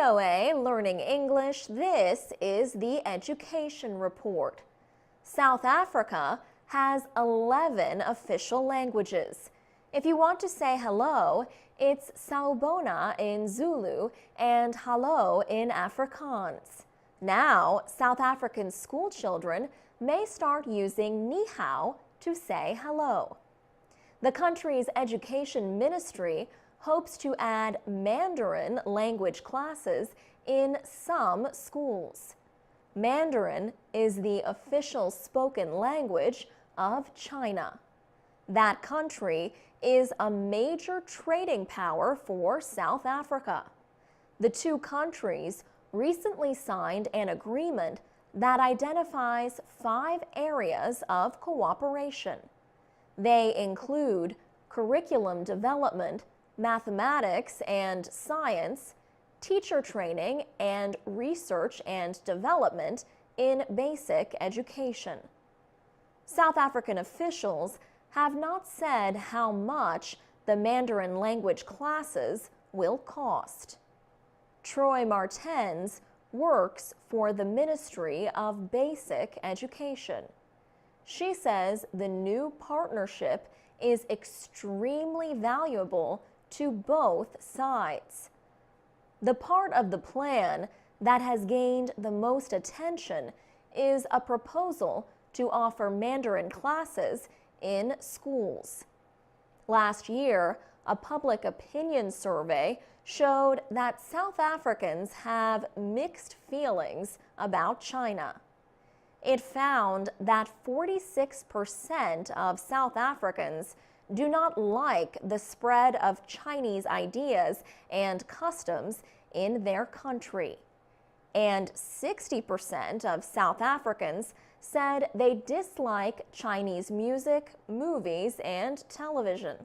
VOA Learning English, this is the Education Report. South Africa has 11 official languages. If you want to say hello, it's Sawubona in Zulu and hallo in Afrikaans. Now, South African school children may start using ni hao to say hello. The country's education ministry hopes to add Mandarin language classes in some schools. Mandarin is the official spoken language of China. That country is a major trading power for South Africa. The two countries recently signed an agreement that identifies 5 areas of cooperation. They include curriculum development, mathematics and science, teacher training, and research and development in basic education. South African officials have not said how much the Mandarin language classes will cost. Troy Martens works for the Ministry of Basic Education. She says the new partnership is extremely valuable to both sides. The part of the plan that has gained the most attention is a proposal to offer Mandarin classes in schools. Last year, a public opinion survey showed that South Africans have mixed feelings about China. It found that 46% of South Africans do not like the spread of Chinese ideas and customs in their country. And 60% of South Africans said they dislike Chinese music, movies, and television.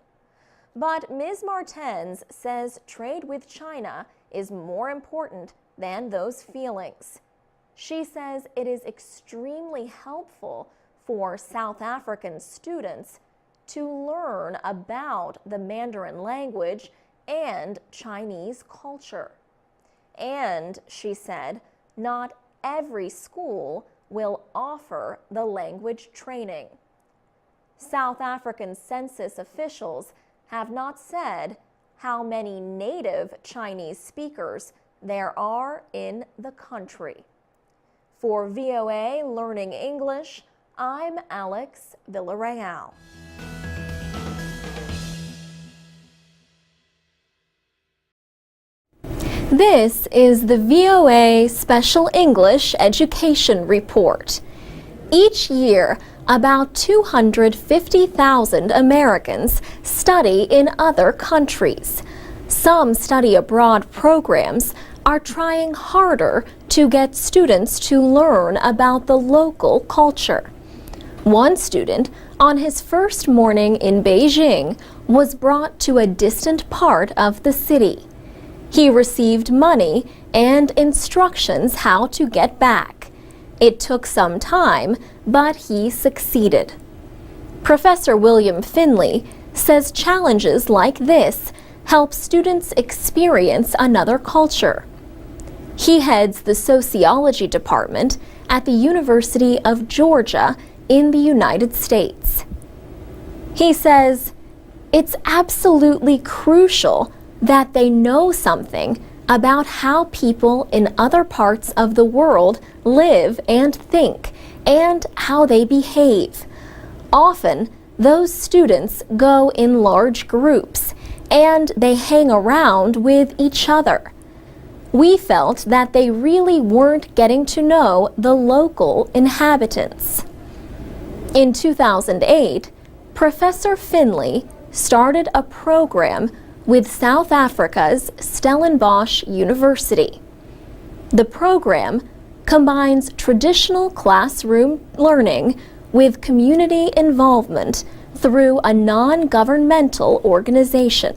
But Ms. Martens says trade with China is more important than those feelings. She says it is extremely helpful for South African students to learn about the Mandarin language and Chinese culture. And she said not every school will offer the language training. South African census officials have not said how many native Chinese speakers there are in the country. For VOA Learning English, I'm Alex Villarreal. This is the VOA Special English Education Report. Each year, about 250,000 Americans study in other countries. Some study abroad programs are trying harder to get students to learn about the local culture. One student, on his first morning in Beijing, was brought to a distant part of the city. He received money and instructions how to get back. It took some time, but he succeeded. Professor William Finley says challenges like this help students experience another culture. He heads the sociology department at the University of Georgia in the United States. He says it's absolutely crucial that they know something about how people in other parts of the world live and think, and how they behave. Often, those students go in large groups, and they hang around with each other. We felt that they really weren't getting to know the local inhabitants. In 2008, Professor Finley started a program with South Africa's Stellenbosch University. The program combines traditional classroom learning with community involvement through a non-governmental organization.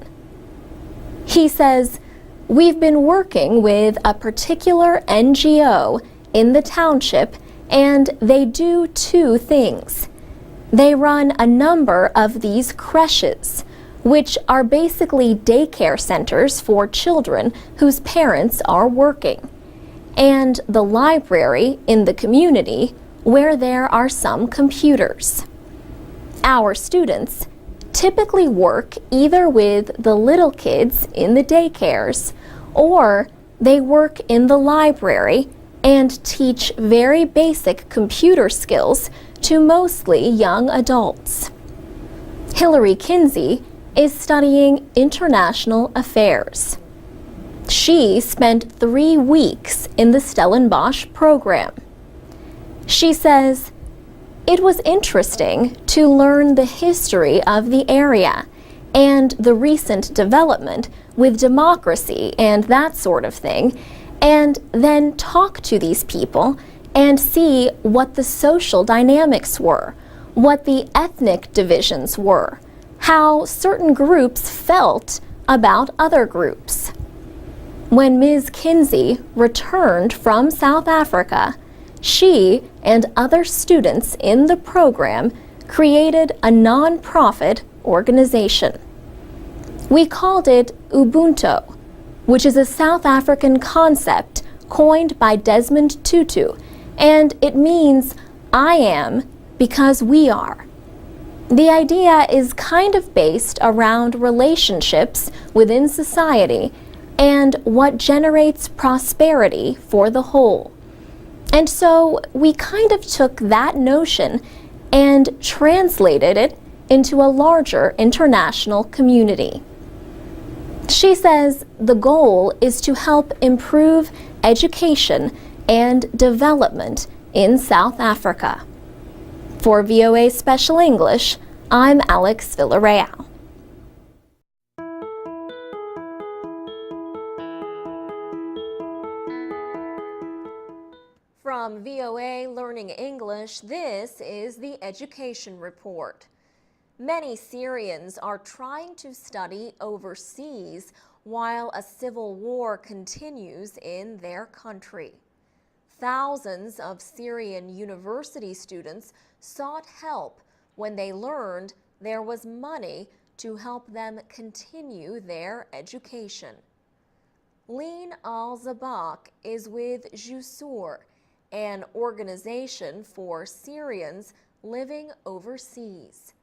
He says, "We've been working with a particular NGO in the township, and they do 2 things. They run a number of these creches, which are basically daycare centers for children whose parents are working, and the library in the community where there are some computers. Our students typically work either with the little kids in the daycares, or they work in the library and teach very basic computer skills to mostly young adults. Hillary Kinsey is studying international affairs. She spent 3 weeks in the Stellenbosch program. She says, "It was interesting to learn the history of the area and the recent development with democracy and that sort of thing, and then talk to these people and see what the social dynamics were, what the ethnic divisions were, how certain groups felt about other groups." When Ms. Kinsey returned from South Africa, she and other students in the program created a non-profit organization. We called it Ubuntu, which is a South African concept coined by Desmond Tutu, and it means "I am because we are." The idea is kind of based around relationships within society and what generates prosperity for the whole. And so we kind of took that notion and translated it into a larger international community. She says the goal is to help improve education and development in South Africa. For VOA Special English, I'm Alex Villarreal. From VOA Learning English, this is the Education Report. Many Syrians are trying to study overseas while a civil war continues in their country. Thousands of Syrian university students sought help when they learned there was money to help them continue their education. Leen Al-Zabak is with Jusur, an organization for Syrians living overseas.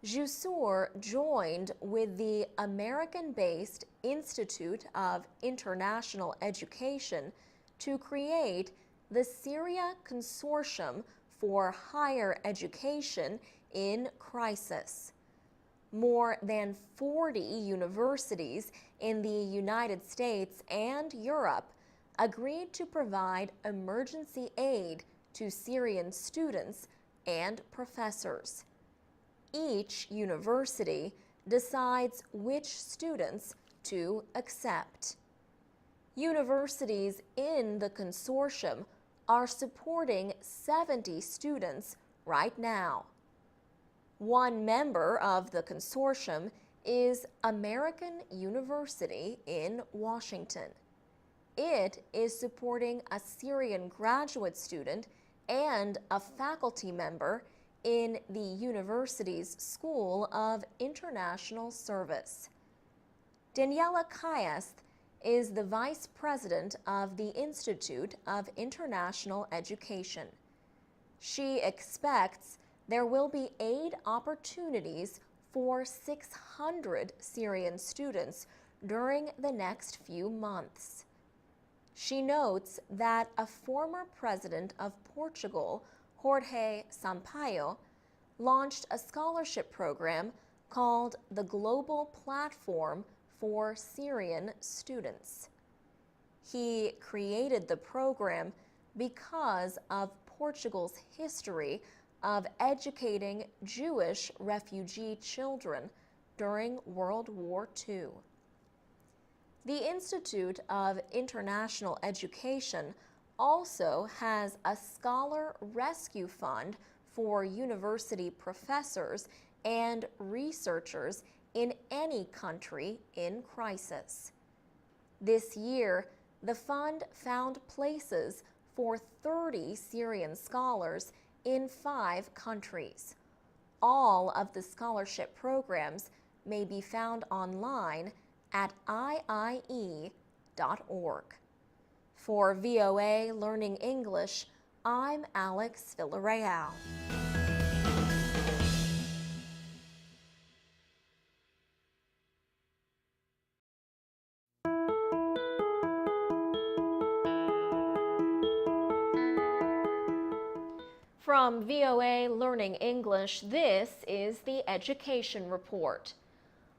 Jusur joined with the American-based Institute of International Education to create the Syria Consortium for Higher Education in Crisis. More than 40 universities in the United States and Europe agreed to provide emergency aid to Syrian students and professors. Each university decides which students to accept. Universities in the consortium are supporting 70 students right now. One member of the consortium is American University in Washington. It is supporting a Syrian graduate student and a faculty member in the university's School of International Service. Daniela Kayast is the vice president of the Institute of International Education. She expects there will be aid opportunities for 600 Syrian students during the next few months. She notes that a former president of Portugal, Jorge Sampaio, launched a scholarship program called the Global Platform for Syrian Students. He created the program because of Portugal's history of educating Jewish refugee children during World War II. The Institute of International Education also has a scholar rescue fund for university professors and researchers in any country in crisis. This year, the fund found places for 30 Syrian scholars in 5 countries. All of the scholarship programs may be found online at iie.org. For VOA Learning English, I'm Alex Villarreal. From VOA Learning English, this is the Education Report.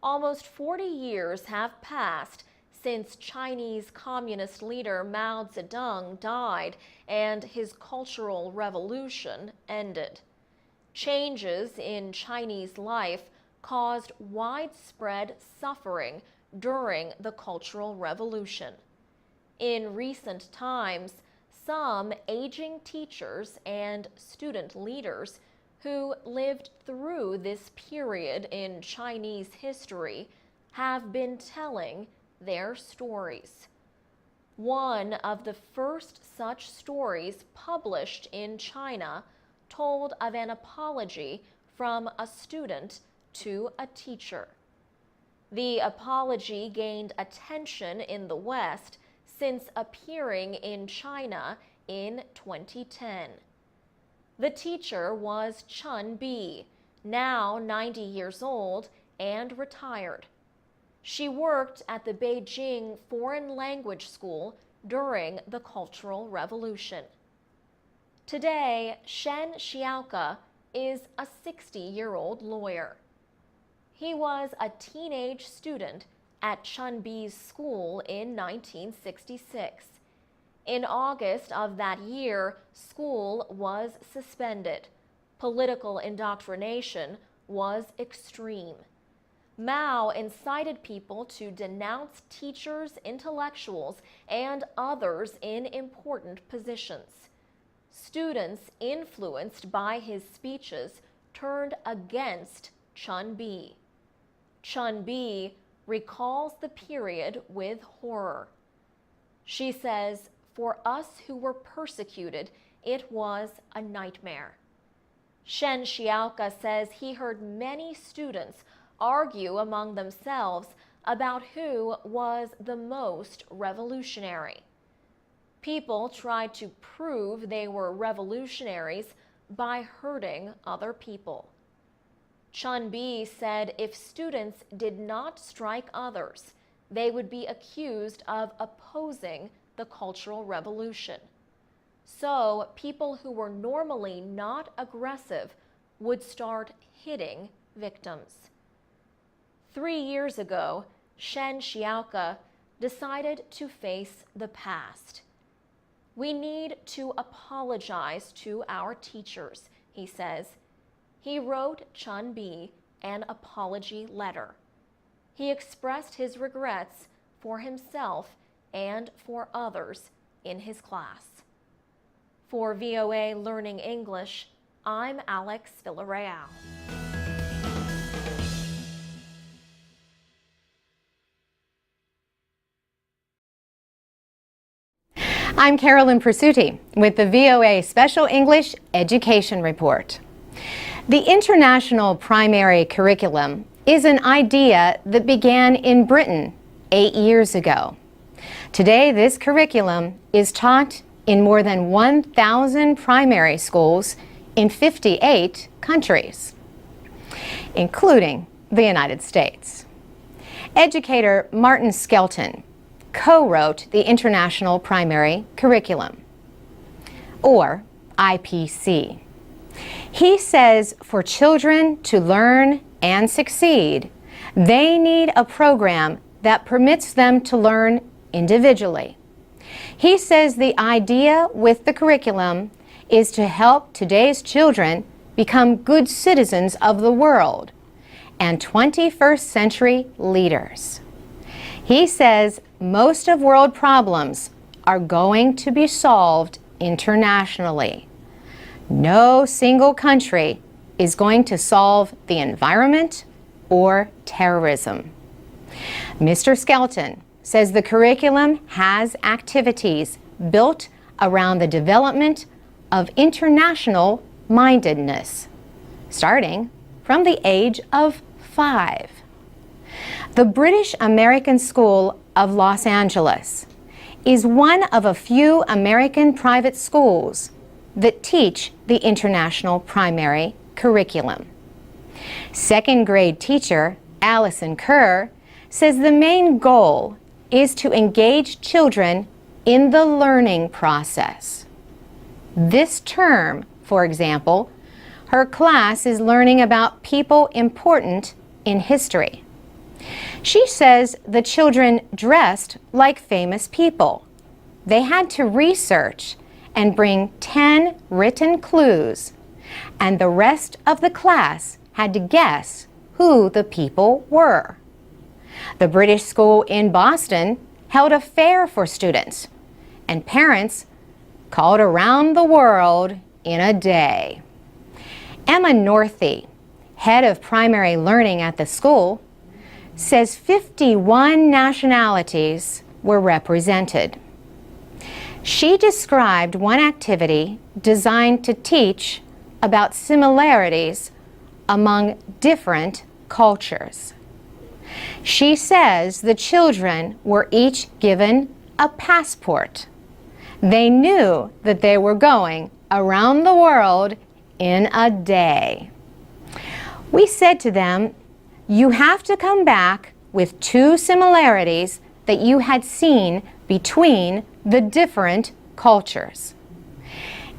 Almost 40 years have passed since Chinese Communist leader Mao Zedong died and his Cultural Revolution ended. Changes in Chinese life caused widespread suffering during the Cultural Revolution. In recent times, some aging teachers and student leaders who lived through this period in Chinese history have been telling their stories. One of the first such stories published in China told of an apology from a student to a teacher. The apology gained attention in the West since appearing in China in 2010. The teacher was Chun Bi, now 90 years old and retired. She worked at the Beijing Foreign Language School during the Cultural Revolution. Today, Shen Xiaoke is a 60-year-old lawyer. He was a teenage student at Chun Bi's school in 1966. In August of that year, school was suspended. Political indoctrination was extreme. Mao incited people to denounce teachers, intellectuals, and others in important positions. Students influenced by his speeches turned against Chun Bi. Chun Bi recalls the period with horror. She says, "For us who were persecuted, it was a nightmare." Shen Xiaoke says he heard many students argue among themselves about who was the most revolutionary. People tried to prove they were revolutionaries by hurting other people. Chun Bi said if students did not strike others, they would be accused of opposing the Cultural Revolution. So people who were normally not aggressive would start hitting victims. 3 years ago, Shen Xiaoke decided to face the past. "We need to apologize to our teachers," he says. He wrote Chun Bi an apology letter. He expressed his regrets for himself and for others in his class. For VOA Learning English, I'm Alex Villarreal. I'm Carolyn Persutti with the VOA Special English Education Report. The International Primary Curriculum is an idea that began in Britain 8 years ago. Today, this curriculum is taught in more than 1,000 primary schools in 58 countries, including the United States. Educator Martin Skelton co-wrote the International Primary Curriculum, or IPC. He says for children to learn and succeed, they need a program that permits them to learn individually. He says the idea with the curriculum is to help today's children become good citizens of the world and 21st century leaders. He says most of world problems are going to be solved internationally. No single country is going to solve the environment or terrorism. Mr. Skelton says the curriculum has activities built around the development of international mindedness, starting from the age of 5. The British American School of Los Angeles is one of a few American private schools that teach the International Primary Curriculum. Second grade teacher Allison Kerr says the main goal is to engage children in the learning process. This term, for example, her class is learning about people important in history. She says the children dressed like famous people. They had to research and bring 10 written clues, and the rest of the class had to guess who the people were. The British school in Boston held a fair for students, and parents called around the world in a day. Emma Northey, head of primary learning at the school, says 51 nationalities were represented. She described one activity designed to teach about similarities among different cultures. She says the children were each given a passport. They knew that they were going around the world in a day. We said to them, "You have to come back with 2 similarities that you had seen between the different cultures."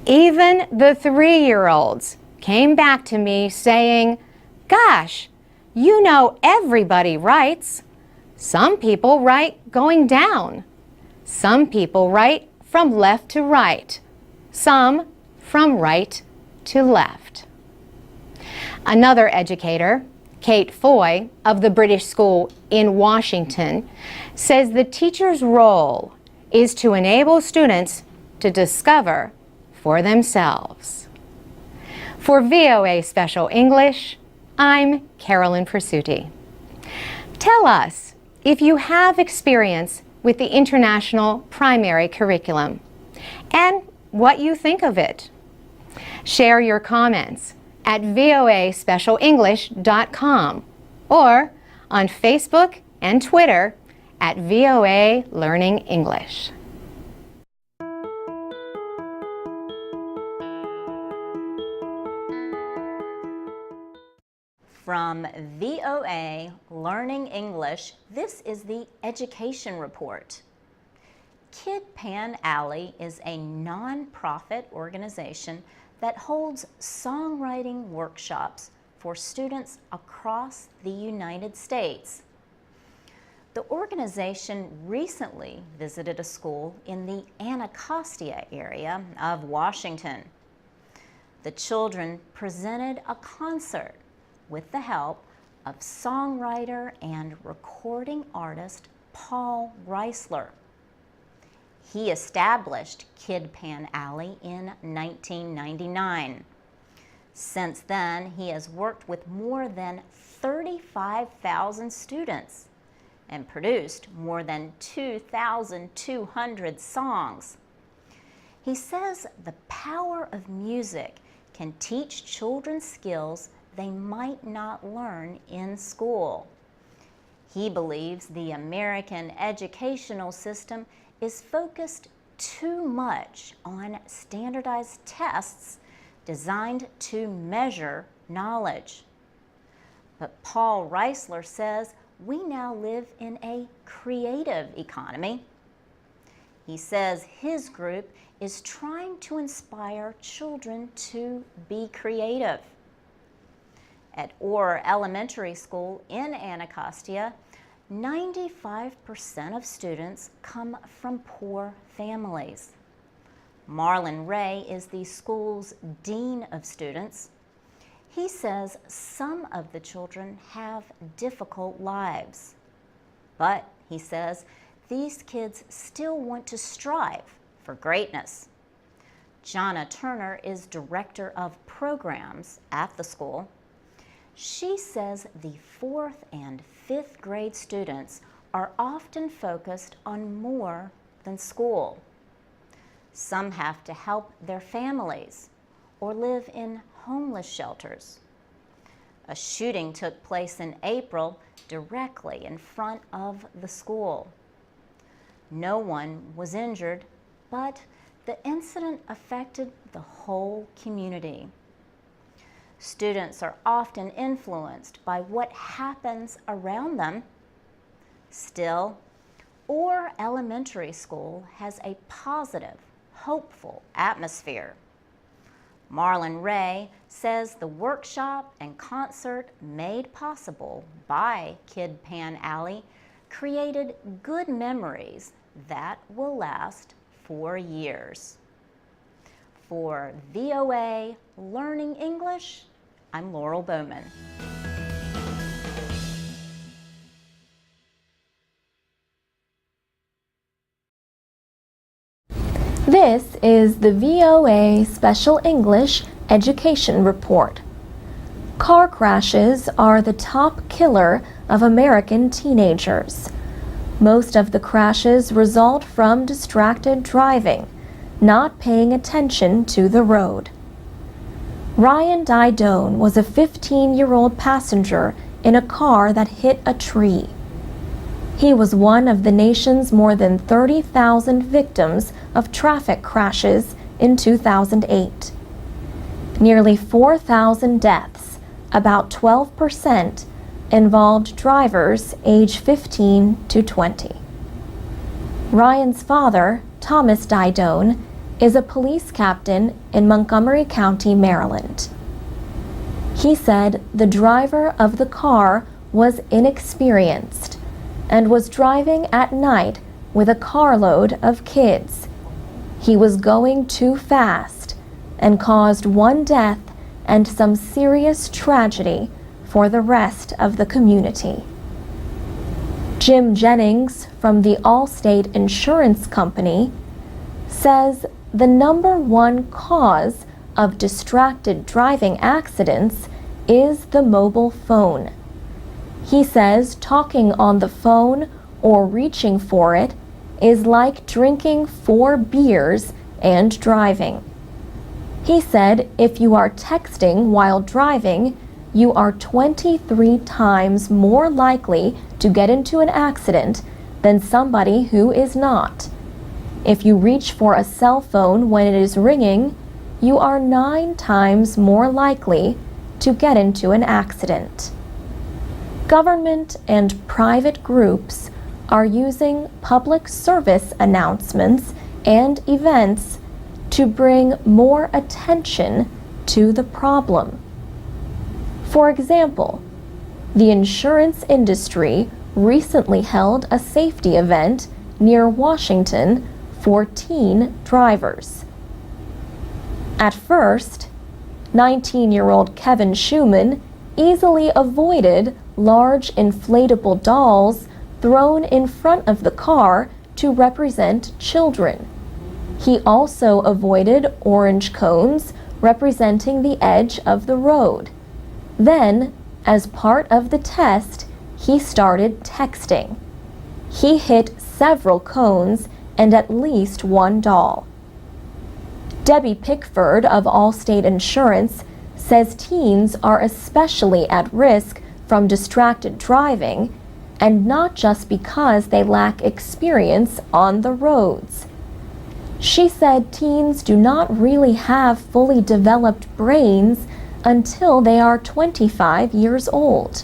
Even the 3-year-olds came back to me saying, "Gosh, you know everybody writes. Some people write going down. Some people write from left to right. Some from right to left." Another educator, Kate Foy of the British School in Washington, says the teacher's role is to enable students to discover for themselves. For VOA Special English, I'm Carolyn Prasuti. Tell us if you have experience with the International Primary Curriculum and what you think of it. Share your comments at voaspecialenglish.com or on Facebook and Twitter at VOA Learning English. From VOA Learning English, this is the Education Report. Kid Pan Alley is a non-profit organization that holds songwriting workshops for students across the United States. The organization recently visited a school in the Anacostia area of Washington. The children presented a concert with the help of songwriter and recording artist Paul Reisler. He established Kid Pan Alley in 1999. Since then, he has worked with more than 35,000 students and produced more than 2,200 songs. He says the power of music can teach children skills they might not learn in school. He believes the American educational system is focused too much on standardized tests designed to measure knowledge. But Paul Reisler says we now live in a creative economy. He says his group is trying to inspire children to be creative. At Orr Elementary School in Anacostia, 95% of students come from poor families. Marlon Ray is the school's dean of students. He says some of the children have difficult lives, but he says these kids still want to strive for greatness. Jonna Turner is director of programs at the school. She says the 4th and 5th grade students are often focused on more than school. Some have to help their families or live in homeless shelters. A shooting took place in April directly in front of the school. No one was injured, but the incident affected the whole community. Students are often influenced by what happens around them. Still, Orr Elementary School has a positive, hopeful atmosphere. Marlon Ray says the workshop and concert made possible by Kid Pan Alley created good memories that will last for years. For VOA Learning English, I'm Laurel Bowman. This is the VOA Special English Education Report. Car crashes are the top killer of American teenagers. Most of the crashes result from distracted driving, not paying attention to the road. Ryan Didone was a 15-year-old passenger in a car that hit a tree. He was one of the nation's more than 30,000 victims of traffic crashes in 2008. Nearly 4,000 deaths, about 12%, involved drivers age 15 to 20. Ryan's father, Thomas Didone, is a police captain in Montgomery County, Maryland. He said the driver of the car was inexperienced and was driving at night with a carload of kids. He was going too fast and caused one death and some serious tragedy for the rest of the community. Jim Jennings from the Allstate Insurance Company says the #1 cause of distracted driving accidents is the mobile phone. He says talking on the phone or reaching for it is like drinking 4 beers and driving. He said if you are texting while driving, you are 23 times more likely to get into an accident than somebody who is not. If you reach for a cell phone when it is ringing, you are 9 times more likely to get into an accident. Government and private groups are using public service announcements and events to bring more attention to the problem. For example, the insurance industry recently held a safety event near Washington for teen drivers. At first, 19-year-old Kevin Schumann easily avoided large inflatable dolls thrown in front of the car to represent children. He also avoided orange cones representing the edge of the road. Then, as part of the test, he started texting. He hit several cones and at least one doll. Debbie Pickford of Allstate Insurance says teens are especially at risk from distracted driving, and not just because they lack experience on the roads. She said teens do not really have fully developed brains until they are 25 years old.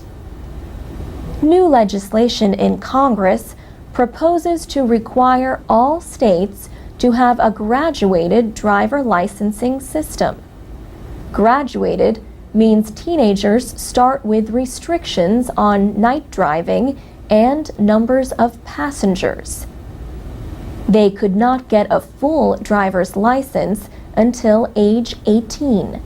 New legislation in Congress proposes to require all states to have a graduated driver licensing system. Graduated means teenagers start with restrictions on night driving and numbers of passengers. They could not get a full driver's license until age 18.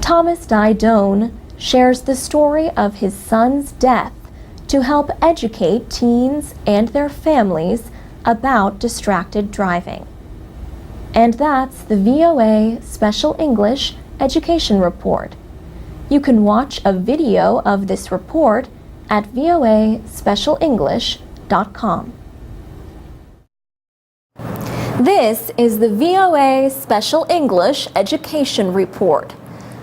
Thomas Didone shares the story of his son's death to help educate teens and their families about distracted driving. And that's the VOA Special English Education Report. You can watch a video of this report at voaspecialenglish.com. This is the VOA Special English Education Report.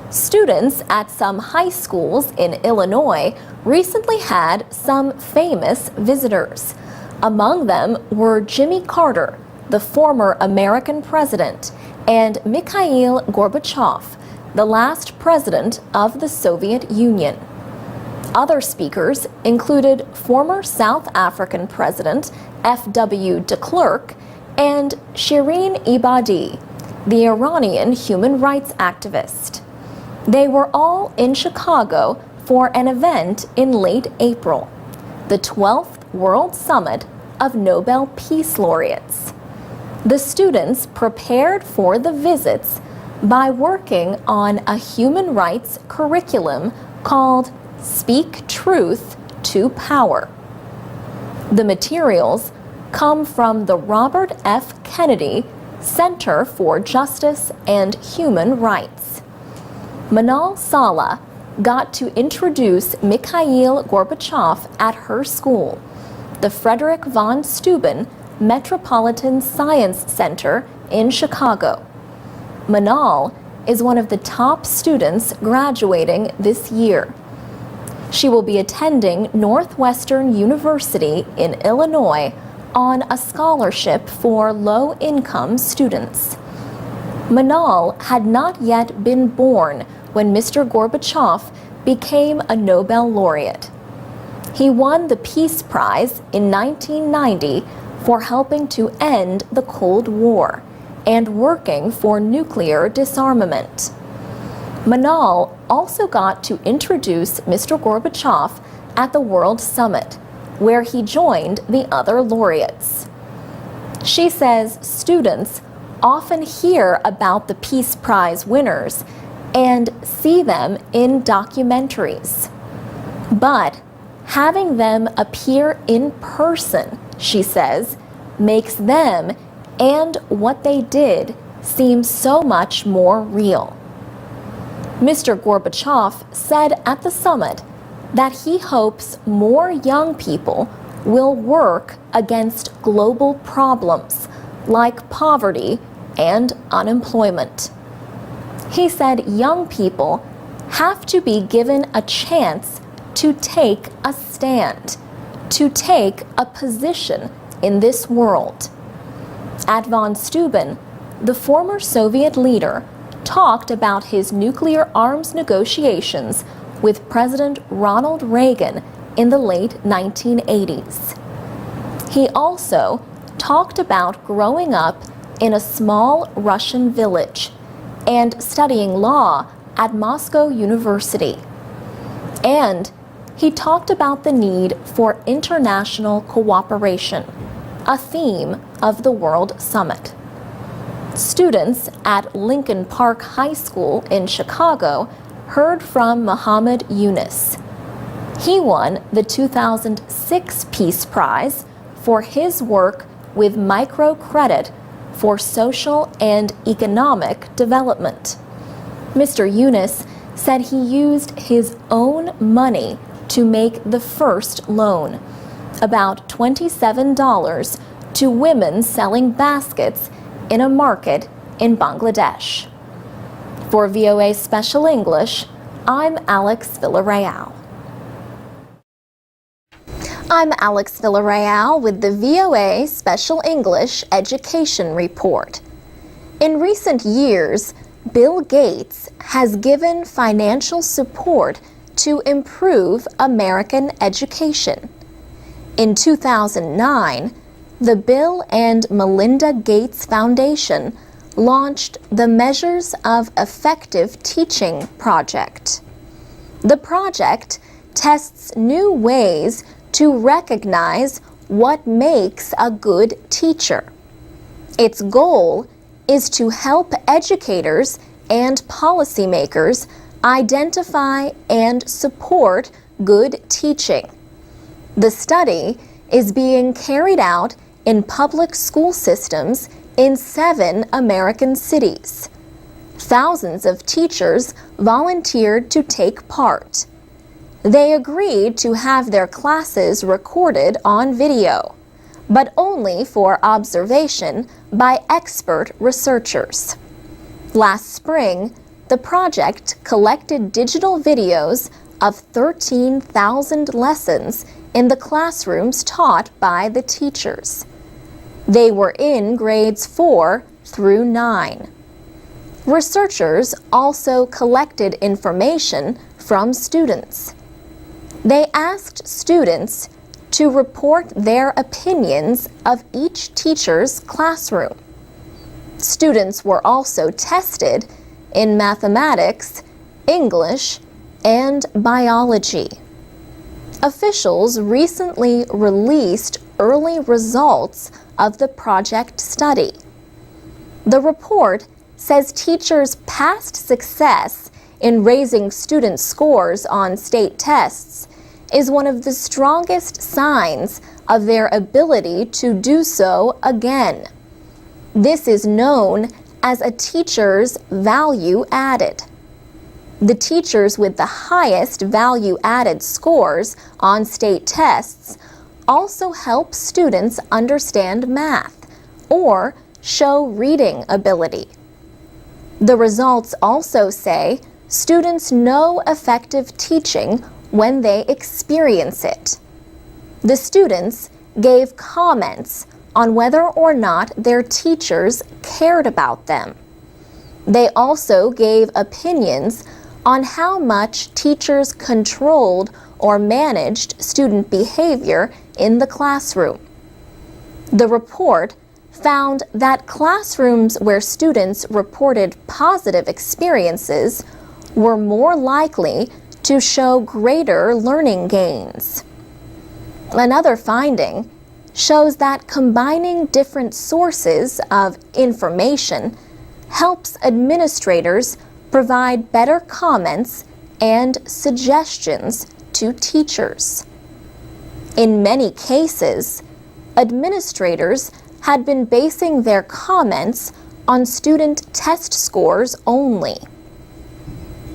Students at some high schools in Illinois recently had some famous visitors. Among them were Jimmy Carter, the former American president, and Mikhail Gorbachev, the last president of the Soviet Union. Other speakers included former South African President F.W. de Klerk and Shireen Ebadi, the Iranian human rights activist. They were all in Chicago for an event in late April, the 12th World Summit of Nobel Peace Laureates. The students prepared for the visits by working on a human rights curriculum called Speak Truth to Power. The materials come from the Robert F. Kennedy Center for Justice and Human Rights. Manal Sala got to introduce Mikhail Gorbachev at her school, the Frederick von Steuben Metropolitan Science Center in Chicago. Manal is one of the top students graduating this year. She will be attending Northwestern University in Illinois on a scholarship for low-income students. Manal had not yet been born when Mr. Gorbachev became a Nobel laureate. He won the Peace Prize in 1990 for helping to end the Cold War and working for nuclear disarmament. Manal also got to introduce Mr. Gorbachev at the World Summit, where he joined the other laureates. She says students often hear about the Peace Prize winners and see them in documentaries. But having them appear in person, she says, makes them and what they did seem so much more real. Mr. Gorbachev said at the summit that he hopes more young people will work against global problems like poverty and unemployment. He said young people have to be given a chance to take a stand, to take a position in this world. At von Steuben, the former Soviet leader talked about his nuclear arms negotiations with President Ronald Reagan in the late 1980s. He also talked about growing up in a small Russian village and studying law at Moscow University. And he talked about the need for international cooperation, a theme of the World Summit. Students at Lincoln Park High School in Chicago heard from Muhammad Yunus. He won the 2006 Peace Prize for his work with microcredit for social and economic development. Mr. Yunus said he used his own money to make the first loan, about $27, to women selling baskets in a market in Bangladesh. For VOA Special English, I'm Alex Villarreal. I'm Alex Villarreal with the VOA Special English Education Report. In recent years, Bill Gates has given financial support to improve American education. In 2009, the Bill and Melinda Gates Foundation launched the Measures of Effective Teaching project. The project tests new ways to recognize what makes a good teacher. Its goal is to help educators and policymakers identify and support good teaching. The study is being carried out in public school systems in 7 American cities. Thousands of teachers volunteered to take part. They agreed to have their classes recorded on video, but only for observation by expert researchers. Last spring, The project collected digital videos of 13,000 lessons in the classrooms taught by the teachers. They were in grades 4 through 9. Researchers also collected information from students. They asked students to report their opinions of each teacher's classroom. Students were also tested in mathematics, English, and biology. Officials recently released early results of the project study. The report says teachers' past success in raising student scores on state tests is one of the strongest signs of their ability to do so again. This is known as a teacher's value added. The teachers with the highest value added scores on state tests also help students understand math or show reading ability. The results also say students know effective teaching when they experience it. The students gave comments on whether or not their teachers cared about them. They also gave opinions on how much teachers controlled or managed student behavior in the classroom. The report found that classrooms where students reported positive experiences were more likely to show greater learning gains. Another finding shows that combining different sources of information helps administrators provide better comments and suggestions to teachers. In many cases, administrators had been basing their comments on student test scores only.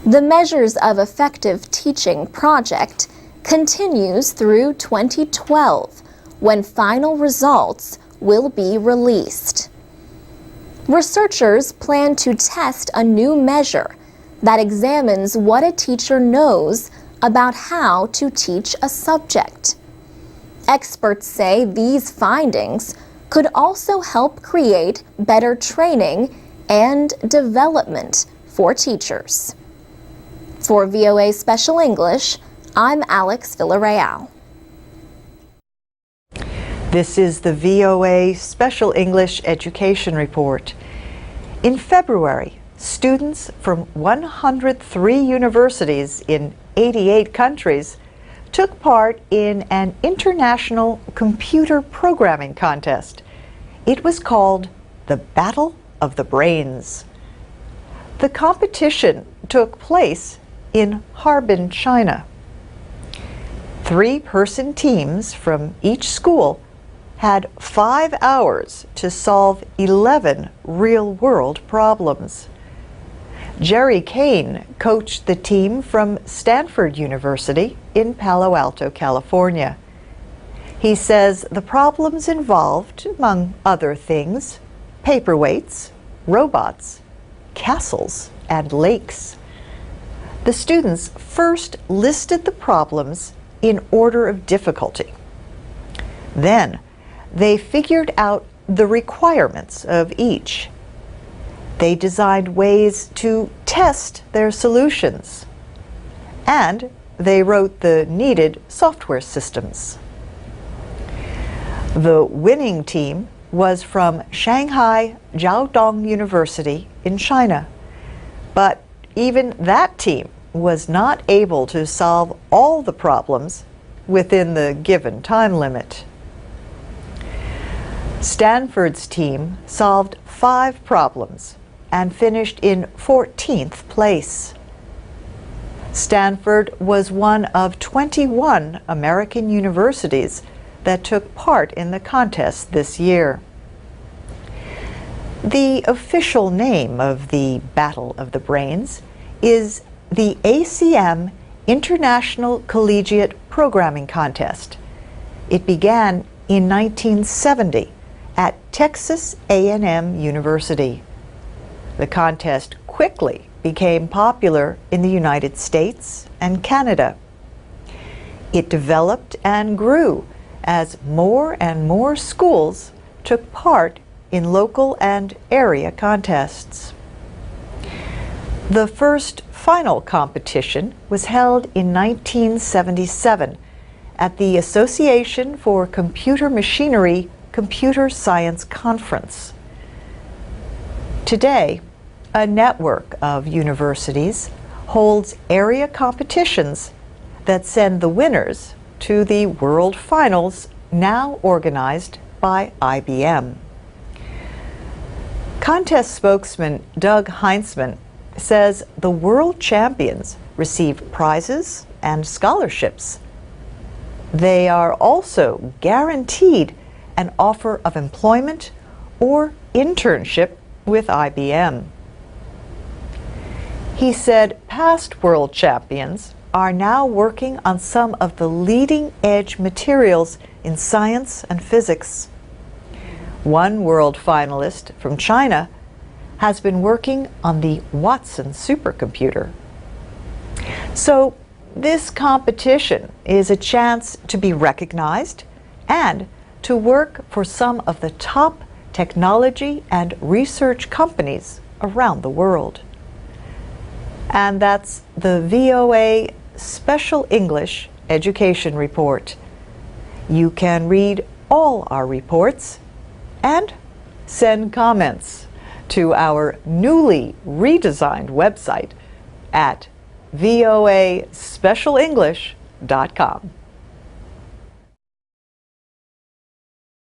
The Measures of Effective Teaching project continues through 2012, when final results will be released. Researchers plan to test a new measure that examines what a teacher knows about how to teach a subject. Experts say these findings could also help create better training and development for teachers. For VOA Special English, I'm Alex Villarreal. This is the VOA Special English Education Report. In February, students from 103 universities in 88 countries took part in an international computer programming contest. It was called the Battle of the Brains. The competition took place in Harbin, China. 3-person teams from each school had 5 hours to solve 11 real-world problems. Jerry Kane coached the team from Stanford University in Palo Alto, California. He says the problems involved, among other things, paperweights, robots, castles, and lakes. The students first listed the problems in order of difficulty. Then, they figured out the requirements of each. They designed ways to test their solutions. And they wrote the needed software systems. The winning team was from Shanghai Jiaodong University in China. But even that team was not able to solve all the problems within the given time limit. Stanford's team solved 5 problems and finished in 14th place. Stanford was one of 21 American universities that took part in the contest this year. The official name of the Battle of the Brains is the ACM International Collegiate Programming Contest. It began in 1970 at Texas A&M University. The contest quickly became popular in the United States and Canada. It developed and grew as more and more schools took part in local and area contests. The first final competition was held in 1977 at the Association for Computer Machinery Computer Science Conference. Today, a network of universities holds area competitions that send the winners to the World Finals, now organized by IBM. Contest spokesman Doug Heinzman says the world champions receive prizes and scholarships. They are also guaranteed an offer of employment or internship with IBM. He said past world champions are now working on some of the leading edge materials in science and physics. One world finalist from China has been working on the Watson supercomputer. So this competition is a chance to be recognized and to work for some of the top technology and research companies around the world. And that's the VOA Special English Education Report. You can read all our reports and send comments to our newly redesigned website at voaspecialenglish.com.